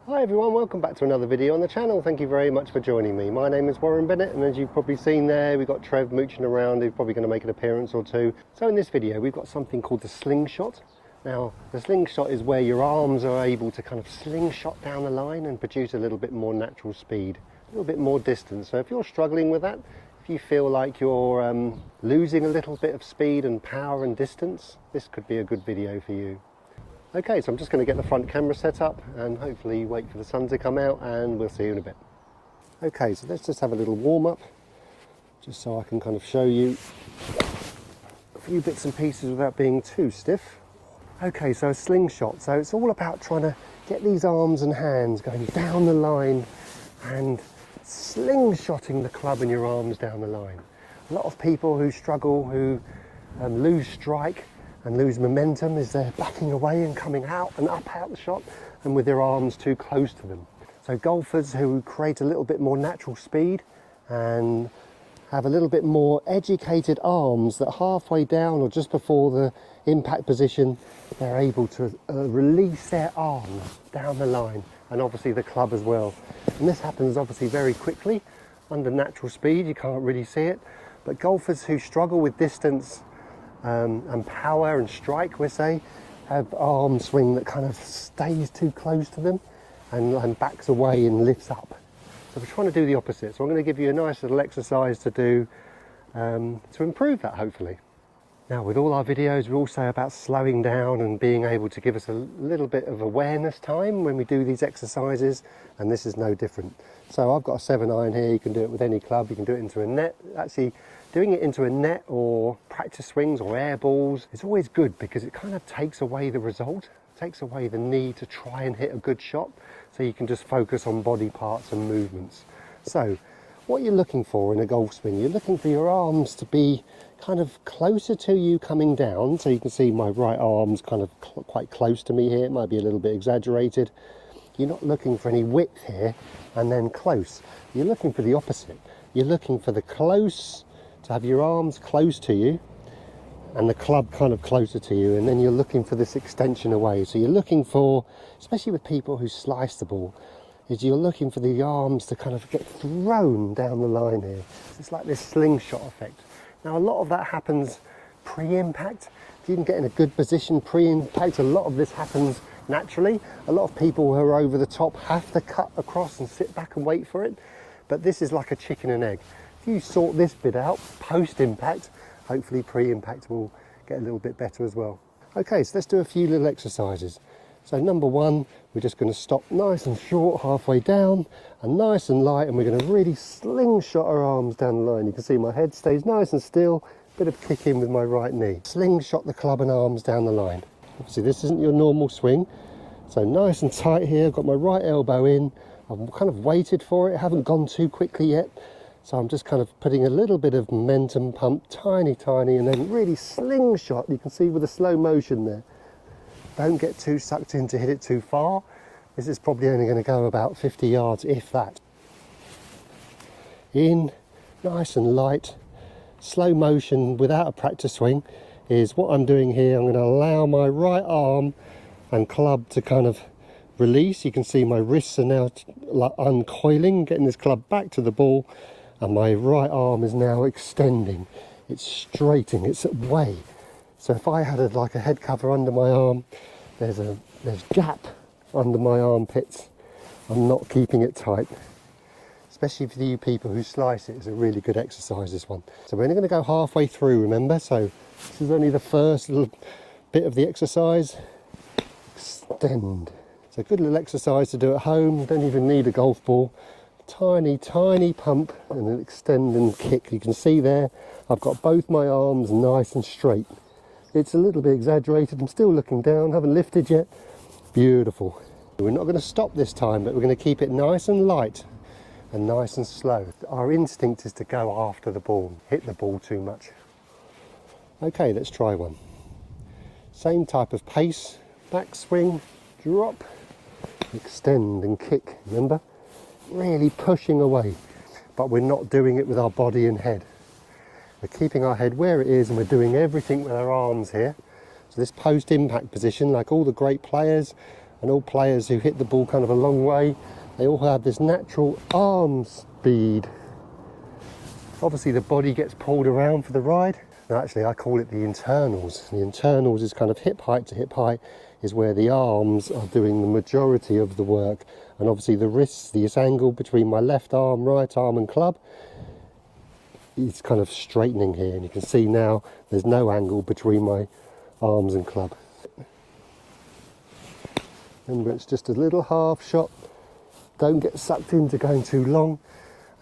Hi everyone, welcome back to another video on the channel. Thank you very much for joining me. My name is Warren Bennett, and as you've probably seen there, we've got Trev mooching around, who's probably going to make an appearance or two. So in this video we've got something called the slingshot. Now the slingshot is where your arms are able to kind of slingshot down the line and produce a little bit more natural speed, a little bit more distance. So if you're struggling with that, if you feel like you're losing a little bit of speed and power and distance, this could be a good video for you. Okay, so I'm just going to get the front camera set up and hopefully wait for the sun to come out, and we'll see you in a bit. Okay, so let's just have a little warm up, just so I can kind of show you a few bits and pieces without being too stiff. Okay, so a slingshot. So it's all about trying to get these arms and hands going down the line and slingshotting the club in your arms down the line. A lot of people who struggle, who lose strike and lose momentum, is they're backing away and coming out and up out the shot and with their arms too close to them. So golfers who create a little bit more natural speed and have a little bit more educated arms, that halfway down or just before the impact position, they're able to release their arms down the line, and obviously the club as well. And this happens obviously very quickly under natural speed, you can't really see it. But golfers who struggle with distance and power and strike, we say, have arm swing that kind of stays too close to them and backs away and lifts up. So we're trying to do the opposite. So I'm going to give you a nice little exercise to do to improve that, hopefully. Now, with all our videos, we all say about slowing down and being able to give us a little bit of awareness time when we do these exercises, and this is no different. So I've got a 7-iron here. You can do it with any club. You can do it into a net. Actually, doing it into a net or practice swings or air balls is always good, because it kind of takes away the result, takes away the need to try and hit a good shot, so you can just focus on body parts and movements. So what you're looking for in a golf swing, you're looking for your arms to be kind of closer to you coming down. So you can see my right arm's kind of quite close to me here. It might be a little bit exaggerated. You're not looking for any width here and then close. You're looking for the opposite. You're looking for the close, to have your arms close to you and the club kind of closer to you, and then you're looking for this extension away. So you're looking for, especially with people who slice the ball, is you're looking for the arms to kind of get thrown down the line here. It's like this slingshot effect. Now, a lot of that happens pre-impact. If you can get in a good position pre-impact, a lot of this happens naturally. A lot of people who are over the top have to cut across and sit back and wait for it. But this is like a chicken and egg. If you sort this bit out post-impact, hopefully pre-impact will get a little bit better as well. Okay, so let's do a few little exercises. So number one, we're just going to stop nice and short halfway down and nice and light, and we're going to really slingshot our arms down the line. You can see my head stays nice and still, bit of kick in with my right knee. Slingshot the club and arms down the line. Obviously this isn't your normal swing, so nice and tight here. I've got my right elbow in, I've kind of waited for it, haven't gone too quickly yet. So I'm just kind of putting a little bit of momentum pump, tiny, and then really slingshot. You can see with the slow motion there. Don't get too sucked in to hit it too far. This is probably only going to go about 50 yards, if that. In, nice and light, slow motion without a practice swing is what I'm doing here. I'm going to allow my right arm and club to kind of release. You can see my wrists are now uncoiling, getting this club back to the ball, and my right arm is now extending. It's straighting, it's away. So if I had like a head cover under my arm, there's gap under my armpits. I'm not keeping it tight. Especially for you people who slice it, it's a really good exercise, this one. So we're only going to go halfway through, remember? So this is only the first little bit of the exercise. Extend. It's a good little exercise to do at home. You don't even need a golf ball. Tiny pump and then extend and kick. You can see there, I've got both my arms nice and straight. It's a little bit exaggerated. I'm still looking down, haven't lifted yet. Beautiful. We're not going to stop this time, but we're going to keep it nice and light and nice and slow. Our instinct is to go after the ball, hit the ball too much. Okay, let's try one. Same type of pace, back swing, drop, extend and kick, remember? Really pushing away, but we're not doing it with our body and head. We're keeping our head where it is, and we're doing everything with our arms here. So this post-impact position, like all the great players, and all players who hit the ball kind of a long way, they all have this natural arm speed. Obviously the body gets pulled around for the ride. Now actually I call it the internals. The internals is kind of hip height to hip height, is where the arms are doing the majority of the work. And obviously the wrists, this angle between my left arm, right arm and club, is kind of straightening here. And you can see now there's no angle between my arms and club. Remember, it's just a little half shot. Don't get sucked into going too long,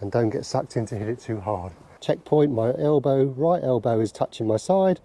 and don't get sucked into hit it too hard. Checkpoint, my elbow, right elbow is touching my side.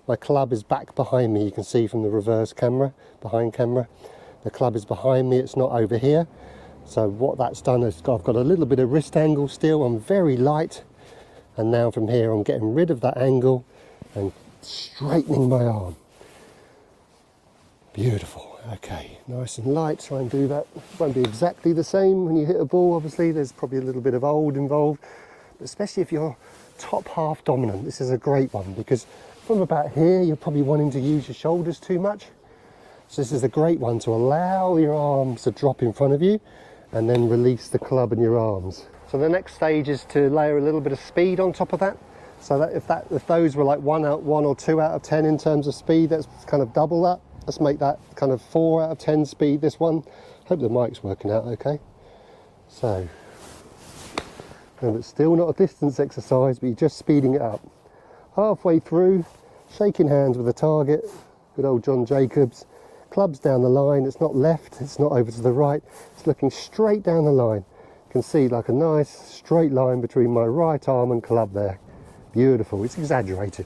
My club is back behind me. You can see from the reverse camera, behind camera. The club is behind me, it's not over here. So what that's done is I've got a little bit of wrist angle still. I'm very light. And now from here I'm getting rid of that angle and straightening my arm. Beautiful. Okay, nice and light. Try and do that. It won't be exactly the same when you hit a ball. Obviously there's probably a little bit of old involved, but especially if you're top half dominant, this is a great one, because from about here you're probably wanting to use your shoulders too much. So this is a great one to allow your arms to drop in front of you and then release the club and your arms. So the next stage is to layer a little bit of speed on top of that. So that if those were like 1 or 2 out of 10 in terms of speed, that's kind of double that. Let's make that kind of 4 out of 10 speed, this one. Hope the mic's working out okay. So, and it's still not a distance exercise, but you're just speeding it up. Halfway through, shaking hands with the target, good old John Jacobs. Club's down the line, it's not left, it's not over to the right, it's looking straight down the line. You can see like a nice straight line between my right arm and club there. Beautiful, it's exaggerated.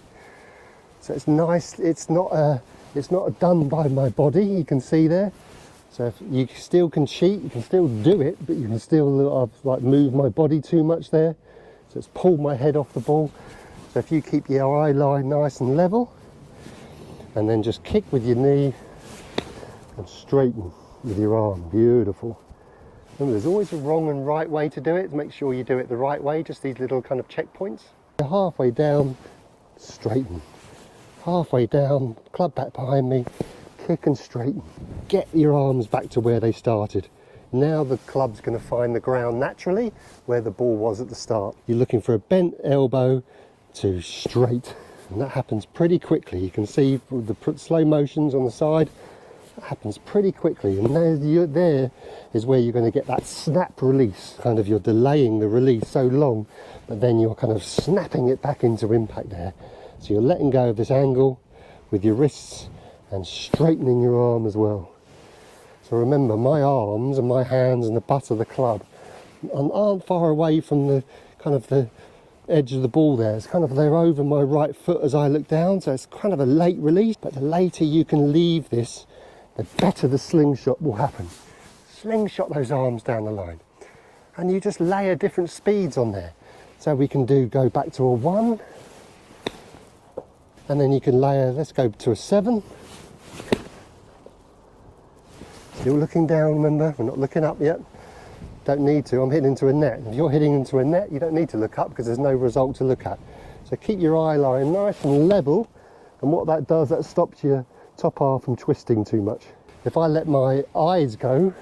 So it's nice, it's not done by my body, you can see there. So if you still can cheat, you can still do it, but you can still like move my body too much there. So it's pulled my head off the ball. So if you keep your eye line nice and level, and then just kick with your knee and straighten with your arm. Beautiful. Remember, there's always a wrong and right way to do it. Make sure you do it the right way, just these little kind of checkpoints. Halfway down, straighten. Halfway down, club back behind me, kick and straighten. Get your arms back to where they started. Now the club's going to find the ground naturally where the ball was at the start. You're looking for a bent elbow to straight, and that happens pretty quickly. You can see with the slow motions on the side, that happens pretty quickly, and there is where you're going to get that snap release. Kind of you're delaying the release so long, but then you're kind of snapping it back into impact there. So you're letting go of this angle with your wrists and straightening your arm as well. So remember, my arms and my hands and the butt of the club aren't far away from the kind of the edge of the ball there. It's kind of they're over my right foot as I look down, so it's kind of a late release, but the later you can leave this, the better the slingshot will happen. Slingshot those arms down the line. And you just layer different speeds on there. So we can go back to a 1, and then you can layer, let's go to a 7. Still looking down, remember, we're not looking up yet. Don't need to, I'm hitting into a net. If you're hitting into a net, you don't need to look up because there's no result to look at. So keep your eye line nice and level, and what that does, that stops your top half from twisting too much. If I let my eyes go,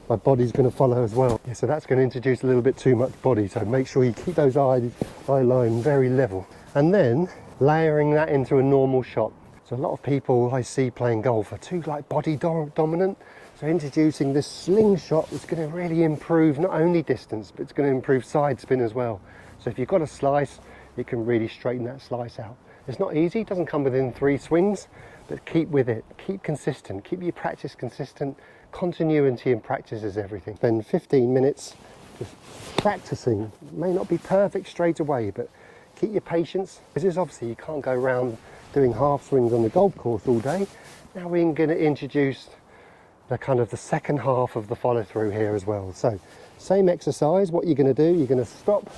my body's going to follow as well. Yeah, so that's going to introduce a little bit too much body, so make sure you keep those eye line very level. And then layering that into a normal shot. So a lot of people I see playing golf are too like body dominant. So introducing this slingshot is going to really improve not only distance, but it's going to improve side spin as well. So if you've got a slice, you can really straighten that slice out. It's not easy, it doesn't come within 3 swings, but keep with it, keep consistent, keep your practice consistent. Continuity in practice is everything. Spend 15 minutes just practicing. It may not be perfect straight away, but keep your patience, because obviously you can't go around doing half swings on the golf course all day. Now we're going to introduce the kind of the second half of the follow through here as well. So same exercise, what you're going to do, you're going to stop,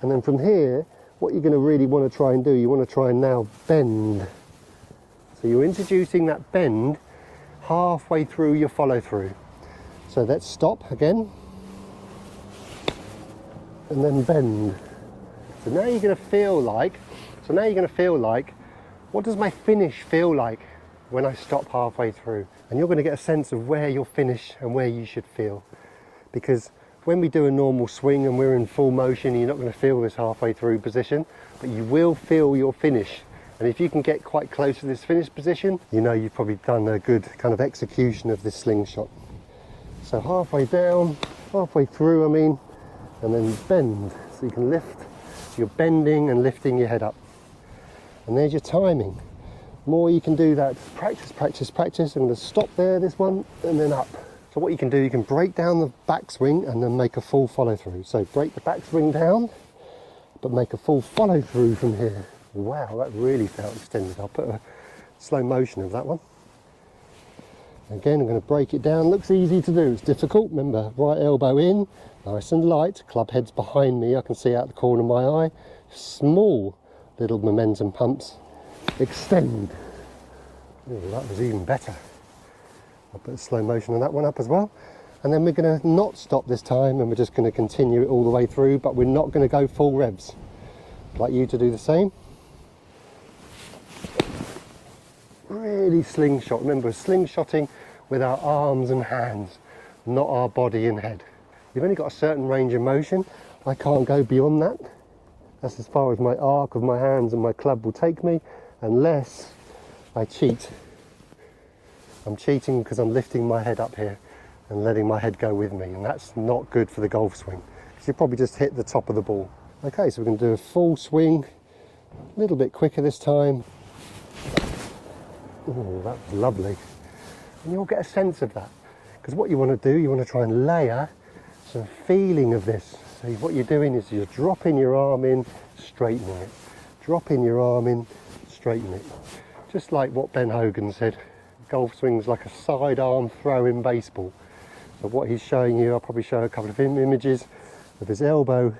and then from here what you're going to really want to try and do, you want to try and now bend. So you're introducing that bend halfway through your follow through. So let's stop again and then bend. So now you're going to feel like, what does my finish feel like? when I stop halfway through. And you're going to get a sense of where you'll finish and where you should feel. Because when we do a normal swing and we're in full motion, you're not going to feel this halfway through position, but you will feel your finish. And if you can get quite close to this finish position, you know you've probably done a good kind of execution of this slingshot. So halfway down, halfway through, and then bend, so you can lift. So you're bending and lifting your head up. And there's your timing. The more you can do that, practice, practice, practice. I'm going to stop there, this one, and then up. So what you can do, you can break down the backswing and then make a full follow through. So break the backswing down, but make a full follow through from here. Wow, that really felt extended. I'll put a slow motion of that one. Again, I'm going to break it down. Looks easy to do, it's difficult. Remember, right elbow in, nice and light. Club head's behind me, I can see out the corner of my eye. Small little momentum pumps. Extend. Oh, that was even better. I'll put a slow motion on that one up as well. And then we're going to not stop this time, and we're just going to continue it all the way through, but we're not going to go full revs. I'd like you to do the same. Really slingshot. Remember, slingshotting with our arms and hands, not our body and head. You've only got a certain range of motion. I can't go beyond that. That's as far as my arc of my hands and my club will take me, unless I cheat. I'm cheating because I'm lifting my head up here and letting my head go with me, and that's not good for the golf swing, because you probably just hit the top of the ball. Okay, so we're going to do a full swing, a little bit quicker this time. Oh, that was lovely. And you'll get a sense of that, because what you want to do, you want to try and layer some feeling of this. So what you're doing is you're dropping your arm in, straightening it. Dropping your arm in, straightening it. Just like what Ben Hogan said, golf swing's like a sidearm throw in baseball. So what he's showing you, I'll probably show a couple of images of his elbow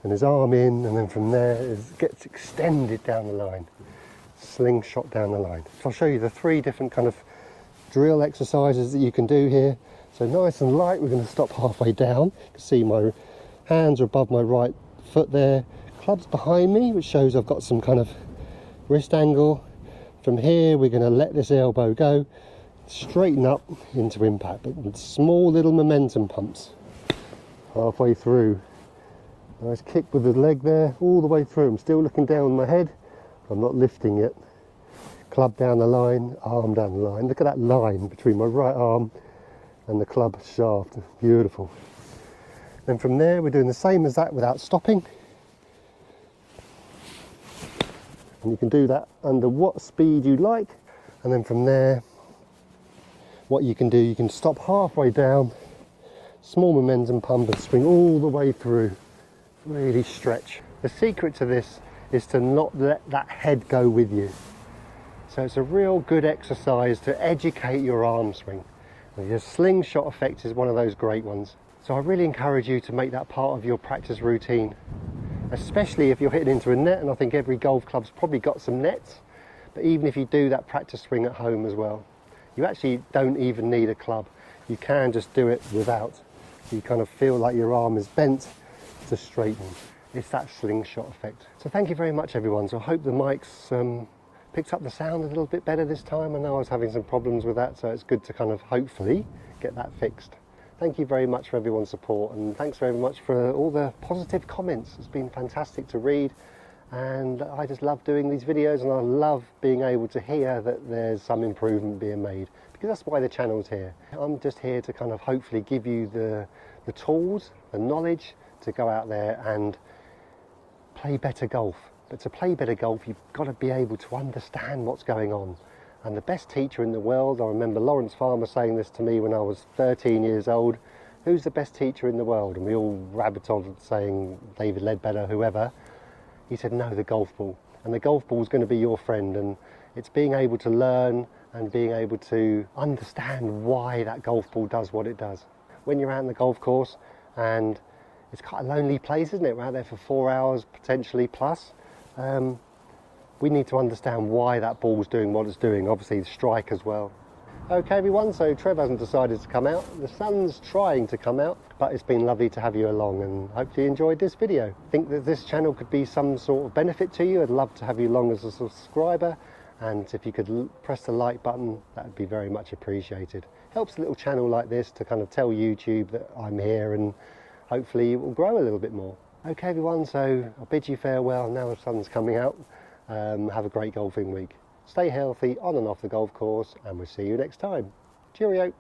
and his arm in, and then from there it gets extended down the line. Slingshot down the line. So I'll show you the 3 different kind of drill exercises that you can do here. So nice and light, we're going to stop halfway down. You can see my hands are above my right foot there. Club's behind me, which shows I've got some kind of wrist angle. From here, we're going to let this elbow go, straighten up into impact, but with small little momentum pumps halfway through. Nice kick with the leg there, all the way through. I'm still looking down with my head, I'm not lifting it. Club down the line, arm down the line. Look at that line between my right arm and the club shaft. Beautiful. Then from there, we're doing the same as that without stopping. And you can do that under what speed you like. And then from there, what you can do, you can stop halfway down, small momentum pump, and swing all the way through. Really stretch. The secret to this is to not let that head go with you. So it's a real good exercise to educate your arm swing. And the slingshot effect is one of those great ones. So I really encourage you to make that part of your practice routine, especially if you're hitting into a net, and I think every golf club's probably got some nets. But even if you do that practice swing at home as well, you actually don't even need a club. You can just do it without. You kind of feel like your arm is bent to straighten. It's that slingshot effect. So thank you very much, everyone. So I hope the mics picked up the sound a little bit better this time. I know I was having some problems with that, so it's good to kind of hopefully get that fixed. Thank you very much for everyone's support, and thanks very much for all the positive comments. It's been fantastic to read, and I just love doing these videos, and I love being able to hear that there's some improvement being made, because that's why the channel's here. I'm just here to kind of hopefully give you the tools, the knowledge to go out there and play better golf. But to play better golf, you've got to be able to understand what's going on. And the best teacher in the world, I remember Lawrence Farmer saying this to me when I was 13 years old, who's the best teacher in the world? And we all rabbit on saying David Ledbetter, whoever. He said, no, the golf ball. And the golf ball is going to be your friend, and it's being able to learn and being able to understand why that golf ball does what it does. When you're out on the golf course, and it's quite a lonely place, isn't it? We're out there for 4 hours, potentially plus. We need to understand why that ball's doing what it's doing, obviously the strike as well. Okay everyone, so Trev hasn't decided to come out. The sun's trying to come out, but it's been lovely to have you along, and hopefully you enjoyed this video. I think that this channel could be some sort of benefit to you. I'd love to have you along as a subscriber, and if you could press the like button, that would be very much appreciated. Helps a little channel like this to kind of tell YouTube that I'm here, and hopefully it will grow a little bit more. Okay everyone, so I'll bid you farewell now the sun's coming out. Have a great golfing week. Stay healthy on and off the golf course, and we'll see you next time. Cheerio.